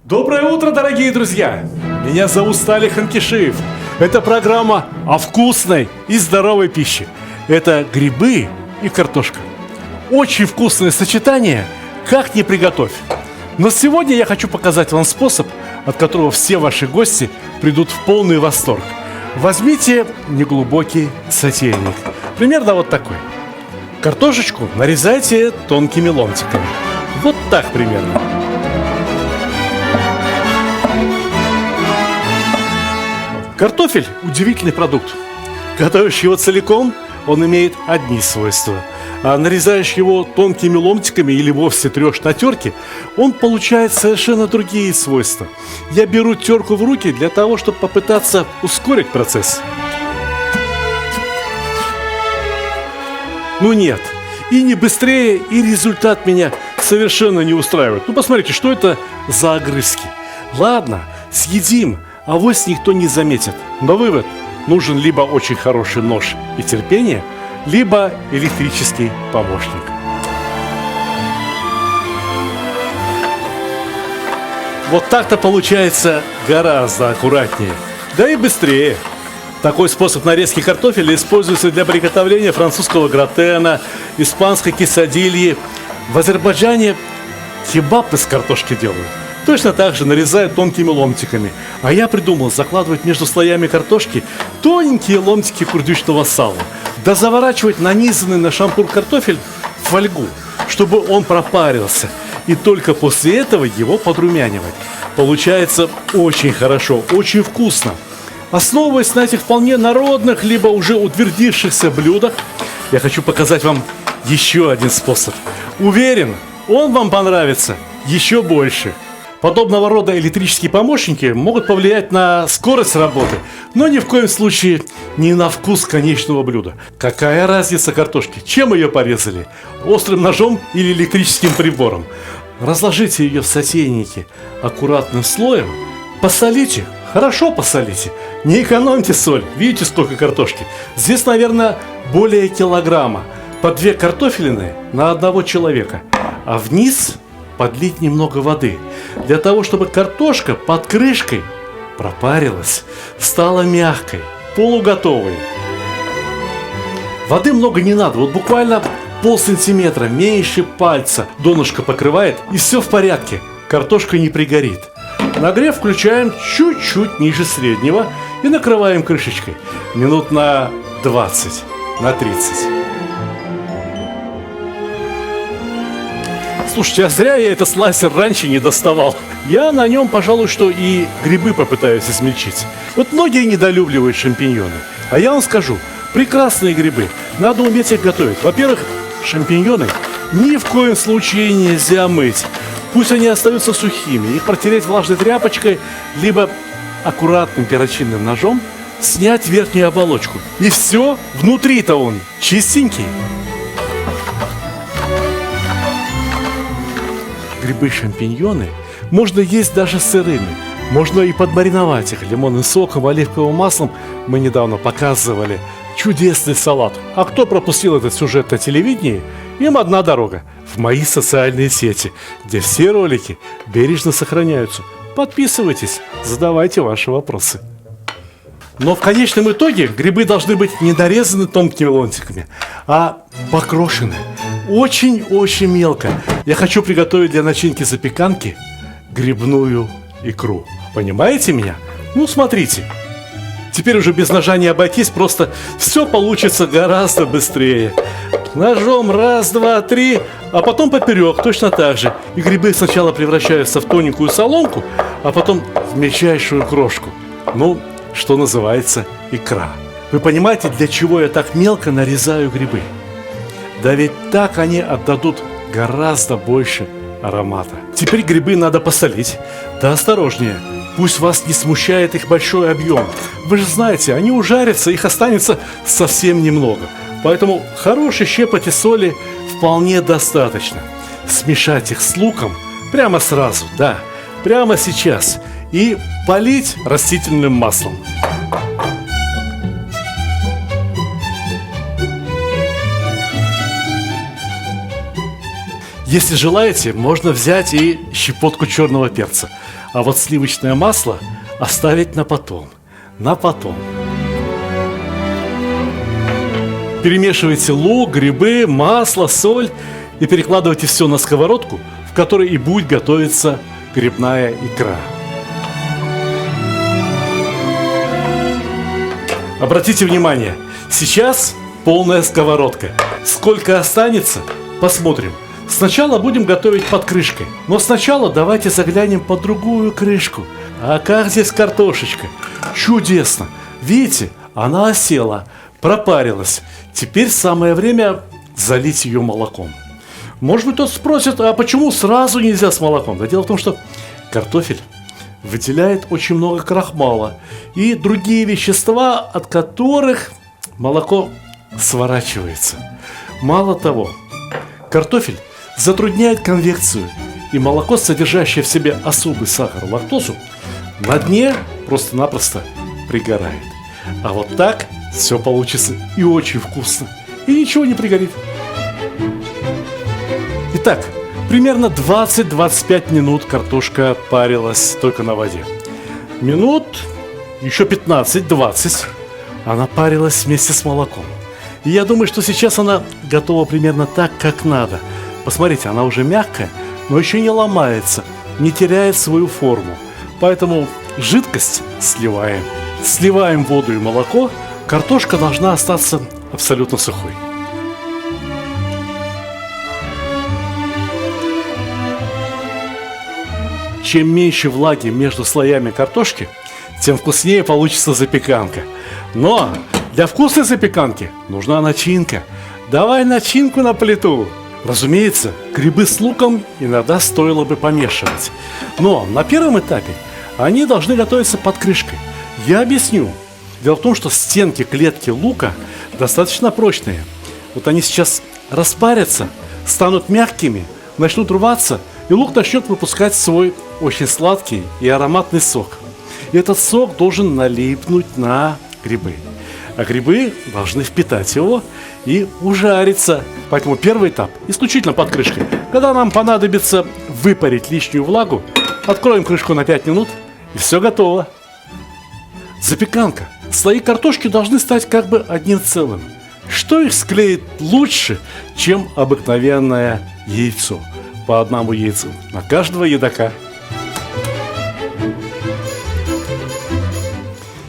Доброе утро, дорогие друзья! Меня зовут Стали Ханкишиев. Это программа о вкусной и здоровой пище. Это грибы и картошка. Очень вкусное сочетание, как ни приготовь. Но сегодня я хочу показать вам способ, от которого все ваши гости придут в полный восторг. Возьмите неглубокий сотейник. Примерно вот такой. Картошечку нарезайте тонкими ломтиками. Вот так примерно. Картофель – удивительный продукт. Готовишь его целиком, он имеет одни свойства. А нарезаешь его тонкими ломтиками или вовсе трешь на терке, он получает совершенно другие свойства. Я беру терку в руки для того, чтобы попытаться ускорить процесс. Ну нет, и не быстрее, и результат меня совершенно не устраивает. Ну посмотрите, что это за огрызки. Ладно, съедим, авось никто не заметит. Но вывод: нужен либо очень хороший нож и терпение, либо электрический помощник. Вот так-то получается гораздо аккуратнее, да и быстрее. Такой способ нарезки картофеля используется для приготовления французского гратена, испанской кесадильи. В Азербайджане кебаб из картошки делают. Точно так же нарезают тонкими ломтиками. А я придумал закладывать между слоями картошки тоненькие ломтики курдючного сала. Да заворачивать нанизанный на шампур картофель в фольгу, чтобы он пропарился. И только после этого его подрумянивать. Получается очень хорошо, очень вкусно. Основываясь на этих вполне народных, либо уже утвердившихся блюдах, я хочу показать вам еще один способ. Уверен, он вам понравится еще больше. Подобного рода электрические помощники могут повлиять на скорость работы, но ни в коем случае не на вкус конечного блюда. Какая разница картошки? Чем ее порезали? Острым ножом или электрическим прибором? Разложите ее в сотейнике аккуратным слоем, посолите, хорошо посолите, не экономьте соль. Видите, сколько картошки? Здесь, наверное, более килограмма. По 2 картофелины на одного человека. А вниз подлить немного воды, для того, чтобы картошка под крышкой пропарилась, стала мягкой, полуготовой. Воды много не надо, вот буквально полсантиметра, меньше пальца донышко покрывает, и все в порядке, картошка не пригорит. Нагрев включаем чуть-чуть ниже среднего и накрываем крышечкой минут на 20, на 30. Слушайте, а зря я этот слайсер раньше не доставал. Я на нем, пожалуй, что и грибы попытаюсь измельчить. Вот многие недолюбливают шампиньоны. А я вам скажу, прекрасные грибы. Надо уметь их готовить. Во-первых, шампиньоны ни в коем случае нельзя мыть. Пусть они остаются сухими. Их протереть влажной тряпочкой, либо аккуратным перочинным ножом снять верхнюю оболочку. И все, внутри-то он чистенький. Грибы-шампиньоны можно есть даже сырыми. Можно и подмариновать их лимонным соком, оливковым маслом. Мы недавно показывали чудесный салат. А кто пропустил этот сюжет на телевидении, им одна дорога: в мои социальные сети, где все ролики бережно сохраняются. Подписывайтесь, задавайте ваши вопросы. Но в конечном итоге грибы должны быть не нарезаны тонкими ломтиками, а покрошены очень-очень мелко. Я хочу приготовить для начинки запеканки грибную икру. Понимаете меня? Ну, смотрите. Теперь уже без ножа не обойтись, просто все получится гораздо быстрее. Ножом раз, два, три, а потом поперек, точно так же. И грибы сначала превращаются в тоненькую соломку, а потом в мельчайшую крошку. Ну, что называется, икра. Вы понимаете, для чего я так мелко нарезаю грибы? Да ведь так они отдадут гораздо больше аромата. Теперь грибы надо посолить. Да осторожнее, пусть вас не смущает их большой объем. Вы же знаете, они ужарятся, их останется совсем немного. Поэтому хорошей щепоти соли вполне достаточно. Смешать их с луком прямо сразу, да, прямо сейчас. И полить растительным маслом. Если желаете, можно взять и щепотку черного перца. А вот сливочное масло оставить на потом. На потом. Перемешивайте лук, грибы, масло, соль и перекладывайте все на сковородку, в которой и будет готовиться грибная икра. Обратите внимание, сейчас полная сковородка. Сколько останется, посмотрим. Сначала будем готовить под крышкой. Но сначала давайте заглянем под другую крышку. А как здесь картошечка? Чудесно! Видите, она осела, пропарилась. Теперь самое время залить ее молоком. Может быть, кто-то спросит, а почему сразу нельзя с молоком? Да дело в том, что картофель выделяет очень много крахмала и другие вещества, от которых молоко сворачивается. Мало того, картофель затрудняет конвекцию, и молоко, содержащее в себе особый сахар, лактозу, на дне просто-напросто пригорает. А вот так все получится и очень вкусно, и ничего не пригорит. Итак, примерно 20-25 минут картошка парилась только на воде. Минут еще 15-20 она парилась вместе с молоком. И я думаю, что сейчас она готова примерно так, как надо. Посмотрите, она уже мягкая, но еще не ломается, не теряет свою форму. Поэтому жидкость сливаем. Сливаем воду и молоко. Картошка должна остаться абсолютно сухой. Чем меньше влаги между слоями картошки, тем вкуснее получится запеканка. Но для вкусной запеканки нужна начинка. Давай начинку на плиту. Разумеется, грибы с луком иногда стоило бы помешивать. Но на первом этапе они должны готовиться под крышкой. Я объясню. Дело в том, что стенки клетки лука достаточно прочные. Вот они сейчас распарятся, станут мягкими, начнут рваться, и лук начнет выпускать свой очень сладкий и ароматный сок. И этот сок должен налипнуть на грибы. А грибы должны впитать его и ужариться. Поэтому первый этап исключительно под крышкой. Когда нам понадобится выпарить лишнюю влагу, откроем крышку на 5 минут, и все готово. Запеканка. Слои картошки должны стать как бы одним целым. Что их склеит лучше, чем обыкновенное яйцо? По одному яйцу на каждого едока.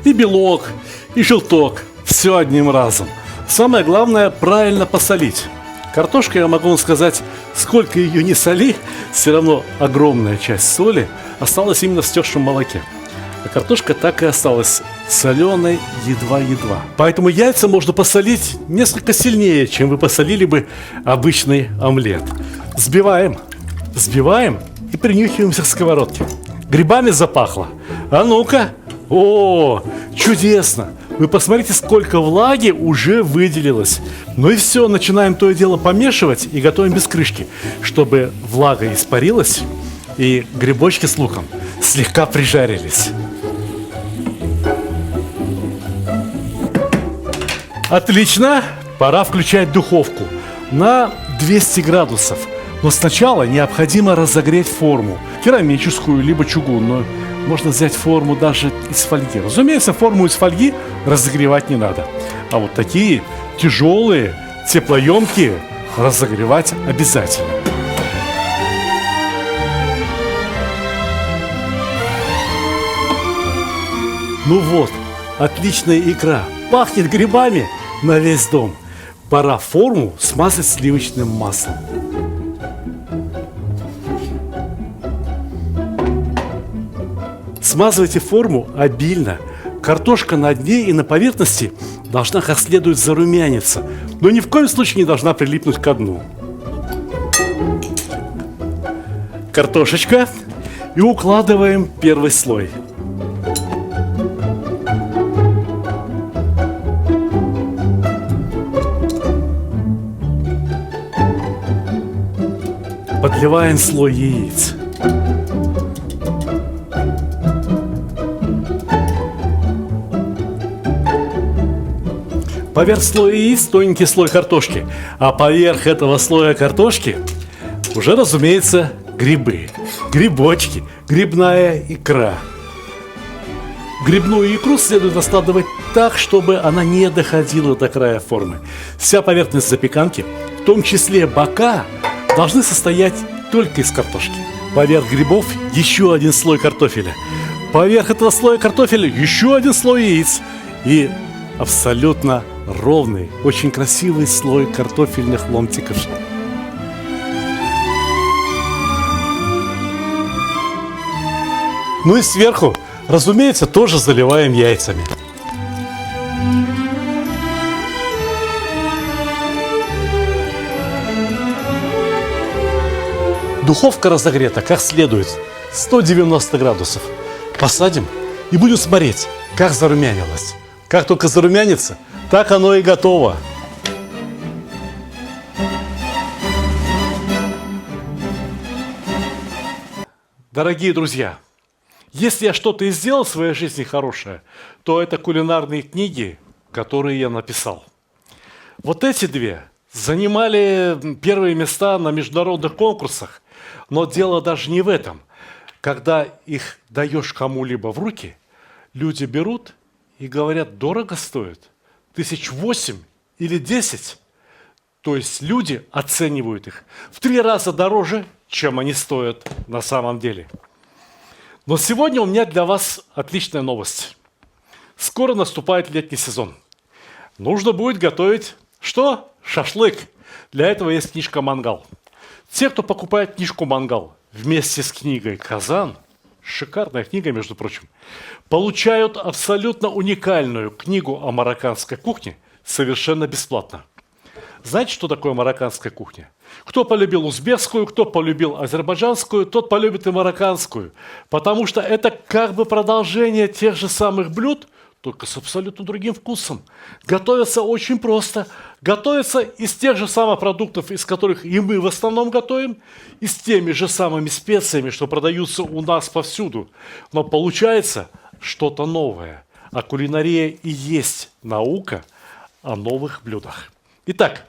И белок, и желток. Все одним разом. Самое главное правильно посолить. Картошка, я могу вам сказать, сколько ее не соли, все равно огромная часть соли осталась именно в стекшем молоке. А картошка так и осталась соленой едва-едва. Поэтому яйца можно посолить несколько сильнее, чем вы посолили бы обычный омлет. Взбиваем и принюхиваемся к сковородке. Грибами запахло. А ну-ка. О, чудесно. Вы посмотрите, сколько влаги уже выделилось. Ну и все, начинаем то и дело помешивать и готовим без крышки, чтобы влага испарилась и грибочки с луком слегка прижарились. Отлично, пора включать духовку на 200 градусов. Но сначала необходимо разогреть форму, керамическую либо чугунную. Можно взять форму даже из фольги. Разумеется, форму из фольги разогревать не надо. А вот такие тяжелые, теплоемкие разогревать обязательно. Ну вот, отличная икра. Пахнет грибами на весь дом. Пора форму смазать сливочным маслом. Смазывайте форму обильно. Картошка на дне и на поверхности должна как следует зарумяниться, но ни в коем случае не должна прилипнуть ко дну. Картошечка. И укладываем первый слой. Подливаем слой яиц. Поверх слоя яиц тоненький слой картошки, а поверх этого слоя картошки уже, разумеется, грибы. грибочки, грибная икра. Грибную икру следует раскладывать так, чтобы она не доходила до края формы. Вся поверхность запеканки, в том числе бока, должны состоять только из картошки. Поверх грибов еще один слой картофеля. Поверх этого слоя картофеля еще один слой яиц. И абсолютно ровный, очень красивый слой картофельных ломтиков. Ну и сверху, разумеется, тоже заливаем яйцами. Духовка разогрета как следует, 190 градусов. Посадим и будем смотреть, как зарумянилось. Как только зарумянится, так оно и готово. Дорогие друзья, если я что-то и сделал в своей жизни хорошее, то это кулинарные книги, которые я написал. Вот эти две занимали первые места на международных конкурсах, но дело даже не в этом. Когда их даешь кому-либо в руки, люди берут и говорят, дорого стоит, 1008 или 10. То есть люди оценивают их в 3 раза дороже, чем они стоят на самом деле. Но сегодня у меня для вас отличная новость. Скоро наступает летний сезон. Нужно будет готовить что? Шашлык. Для этого есть книжка «Мангал». Те, кто покупает книжку «Мангал» вместе с книгой «Казан», шикарная книга, между прочим, получают абсолютно уникальную книгу о марокканской кухне совершенно бесплатно. Знаете, что такое марокканская кухня? Кто полюбил узбекскую, кто полюбил азербайджанскую, тот полюбит и марокканскую. Потому что это как бы продолжение тех же самых блюд, только с абсолютно другим вкусом. Готовится очень просто. Готовится из тех же самых продуктов, из которых и мы в основном готовим, и с теми же самыми специями, что продаются у нас повсюду. Но получается что-то новое. А кулинария и есть наука о новых блюдах. Итак,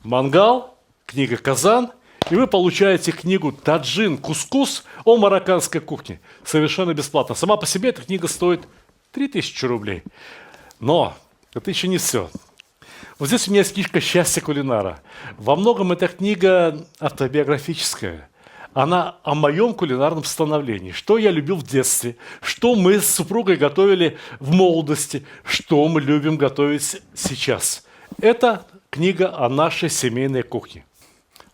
«Мангал», книга «Казан», и вы получаете книгу «Таджин Кускус» о марокканской кухне. Совершенно бесплатно. Сама по себе эта книга стоит 3000 рублей. Но это еще не все. Вот здесь у меня есть книжка «Счастье кулинара». Во многом эта книга автобиографическая. Она о моем кулинарном становлении. Что я любил в детстве, что мы с супругой готовили в молодости, что мы любим готовить сейчас. Это книга о нашей семейной кухне.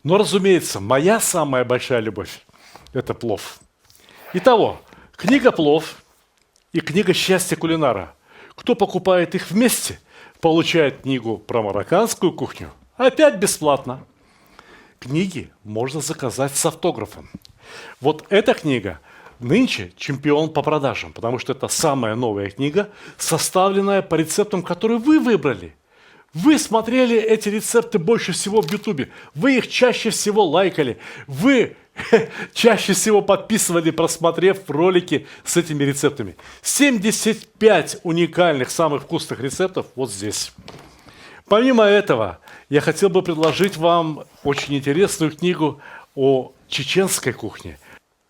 Но, разумеется, моя самая большая любовь – это плов. Итого, книга «Плов» и книга «Счастье кулинара». Кто покупает их вместе, получает книгу про марокканскую кухню опять бесплатно. Книги можно заказать с автографом. Вот эта книга нынче чемпион по продажам, потому что это самая новая книга, составленная по рецептам, которые вы выбрали. Вы смотрели эти рецепты больше всего в Ютубе, вы их чаще всего лайкали, вы чаще всего подписывали, просмотрев ролики с этими рецептами. 75 уникальных, самых вкусных рецептов вот здесь. Помимо этого, я хотел бы предложить вам очень интересную книгу о чеченской кухне.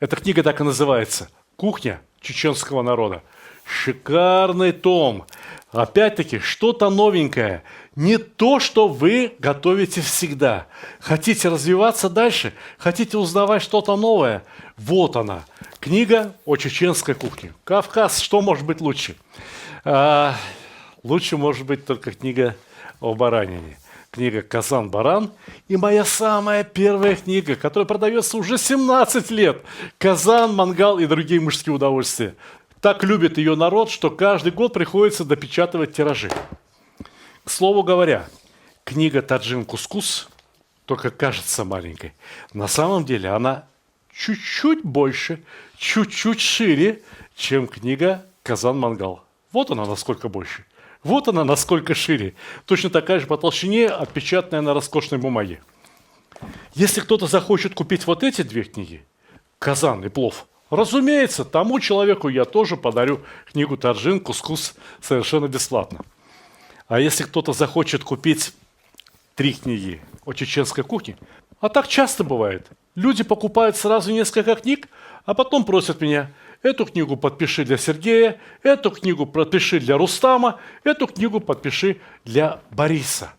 Эта книга так и называется «Кухня чеченского народа». Шикарный том. Опять-таки, что-то новенькое. Не то, что вы готовите всегда. Хотите развиваться дальше? Хотите узнавать что-то новое? Вот она. Книга о чеченской кухне. Кавказ, что может быть лучше? Лучше может быть только книга о баранине. Книга «Казан-баран» и моя самая первая книга, которая продается уже 17 лет. «Казан, мангал и другие мужские удовольствия». Так любит ее народ, что каждый год приходится допечатывать тиражи. К слову говоря, книга «Таджин Кускус» только кажется маленькой. На самом деле она чуть-чуть больше, чуть-чуть шире, чем книга «Казан-мангал». Вот она насколько больше. Вот она насколько шире. Точно такая же по толщине, отпечатанная на роскошной бумаге. Если кто-то захочет купить вот эти две книги, «Казан» и «Плов», разумеется, тому человеку я тоже подарю книгу «Таджин Кускус» совершенно бесплатно. А если кто-то захочет купить 3 книги о чеченской кухне, а так часто бывает, Люди покупают сразу несколько книг, а потом просят меня: эту книгу подпиши для Сергея, эту книгу подпиши для Рустама, эту книгу подпиши для Бориса.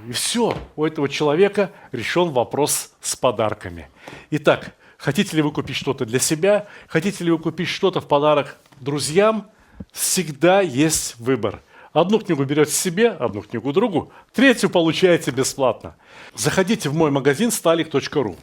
И все, у этого человека решен вопрос с подарками. Итак, хотите ли вы купить что-то для себя, хотите ли вы купить что-то в подарок друзьям, всегда есть выбор. Одну книгу берете себе, одну книгу другу, третью получаете бесплатно. Заходите в мой магазин stalik.ru.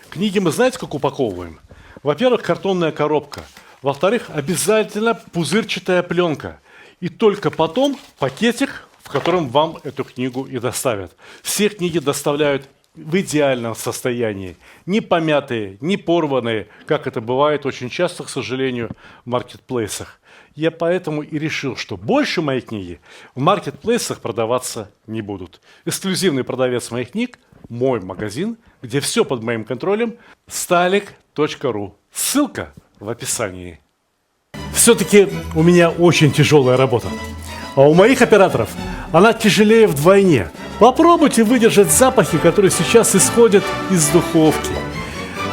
Книги мы знаете, как упаковываем? Во-первых, картонная коробка. Во-вторых, обязательно пузырчатая пленка. И только потом пакетик, в котором вам эту книгу и доставят. Все книги доставляют в идеальном состоянии. Не помятые, не порванные, как это бывает очень часто, к сожалению, в маркетплейсах. Я поэтому и решил, что больше мои книги в маркетплейсах продаваться не будут. Эксклюзивный продавец моих книг – мой магазин, где все под моим контролем – stalik.ru. Ссылка в описании. Все-таки у меня очень тяжелая работа. А у моих операторов она тяжелее вдвойне. Попробуйте выдержать запахи, которые сейчас исходят из духовки.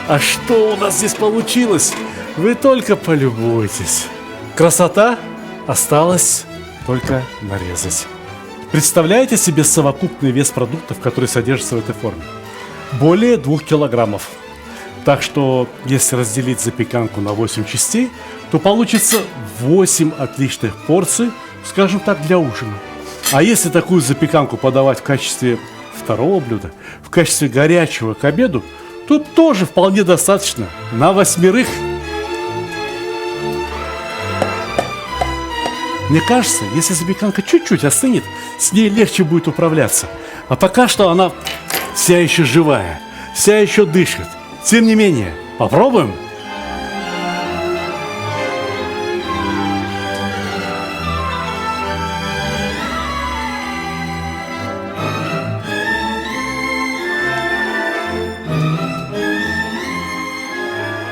А что у нас здесь получилось? Вы только полюбуйтесь. Красота? Осталось только нарезать. Представляете себе совокупный вес продуктов, которые содержатся в этой форме? Более 2 килограммов. Так что, если разделить запеканку на 8 частей, то получится 8 отличных порций, скажем так, для ужина. А если такую запеканку подавать в качестве второго блюда, в качестве горячего к обеду, то тоже вполне достаточно на 8. Мне кажется, если запеканка чуть-чуть остынет, с ней легче будет управляться. А пока что она вся еще живая, вся еще дышит. Тем не менее, попробуем?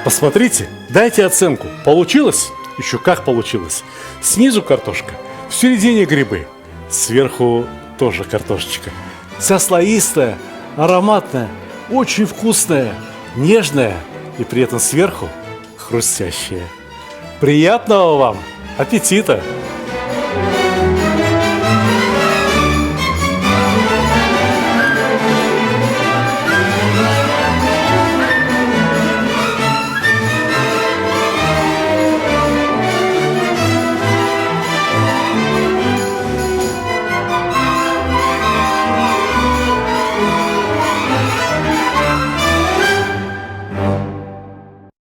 Посмотрите, дайте оценку. Получилось? Еще как получилось. Снизу картошка, в середине грибы, сверху тоже картошечка. Вся слоистая, ароматная, очень вкусная, нежная и при этом сверху хрустящая. Приятного вам аппетита!